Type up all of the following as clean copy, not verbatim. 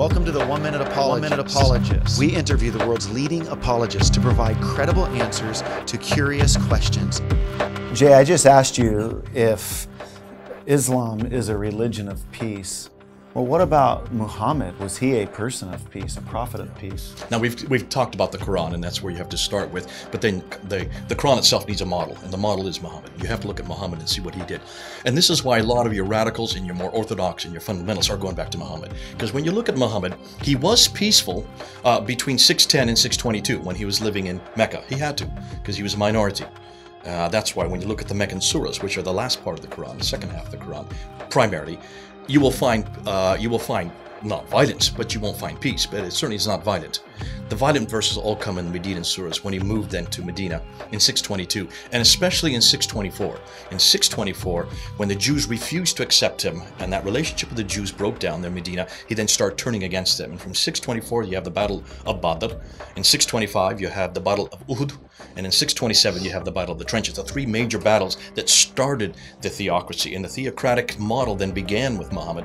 Welcome to the 1 Minute Apologist. We interview the world's leading apologists to provide credible answers to curious questions. Jay, I just asked you if Islam is a religion of peace. Well, what about Muhammad? Was he a person of peace, a prophet of peace? Now, we've talked about the Quran, and that's where you have to start with. But then the Quran itself needs a model, and the model is Muhammad. You have to look at Muhammad and see what he did. And this is why a lot of your radicals and your more orthodox and your fundamentalists are going back to Muhammad. Because when you look at Muhammad, he was peaceful between 610 and 622 when he was living in Mecca. He had to, because he was a minority. That's why when you look at the Meccan surahs, which are the last part of the Quran, the second half of the Quran, primarily, you will find not violence, but you won't find peace. But it certainly is not violent. The violent verses all come in the Medinan surahs when he moved then to Medina in 622, and especially in 624. In 624, when the Jews refused to accept him, and that relationship with the Jews broke down in Medina, he then started turning against them. And from 624, you have the Battle of Badr. In 625, you have the Battle of Uhud. And in 627, you have the Battle of the Trenches, the three major battles that started the theocracy. And the theocratic model then began with Muhammad.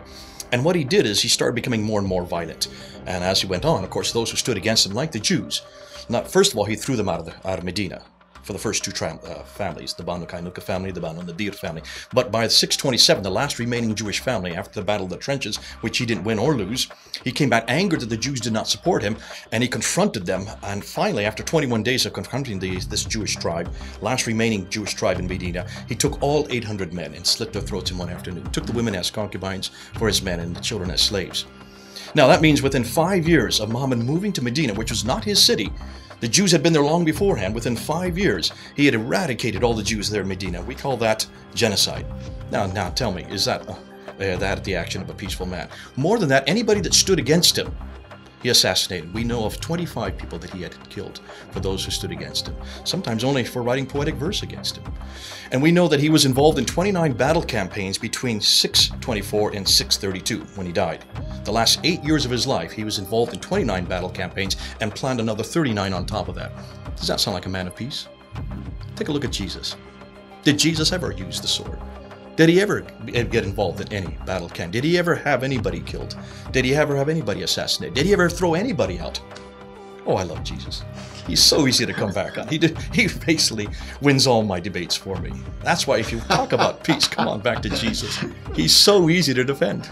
And what he did is he started becoming more and more violent. And as he went on, of course, those who stood against him, like the Jews, first of all, he threw them out of Medina for the first two families, the Banu Qaynuqa family, the Banu Nadir family. But by 627, the last remaining Jewish family, after the Battle of the Trenches, which he didn't win or lose, he came back angered that the Jews did not support him, and he confronted them. And finally, after 21 days of confronting this Jewish tribe, last remaining Jewish tribe in Medina, he took all 800 men and slit their throats in one afternoon. Took the women as concubines for his men and the children as slaves. Now that means within 5 years of Muhammad moving to Medina, which was not his city, the Jews had been there long beforehand. Within 5 years, he had eradicated all the Jews there in Medina. We call that genocide. Now tell me, is that the action of a peaceful man? More than that, anybody that stood against him, he assassinated. We know of 25 people that he had killed for those who stood against him, sometimes only for writing poetic verse against him. And we know that he was involved in 29 battle campaigns between 624 and 632 when he died. The last 8 years of his life, he was involved in 29 battle campaigns and planned another 39 on top of that. Does that sound like a man of peace? Take a look at Jesus. Did Jesus ever use the sword? Did he ever get involved in any battle camp? Did he ever have anybody killed? Did he ever have anybody assassinated? Did he ever throw anybody out? Oh, I love Jesus. He's so easy to come back on. He basically wins all my debates for me. That's why if you talk about peace, come on back to Jesus. He's so easy to defend.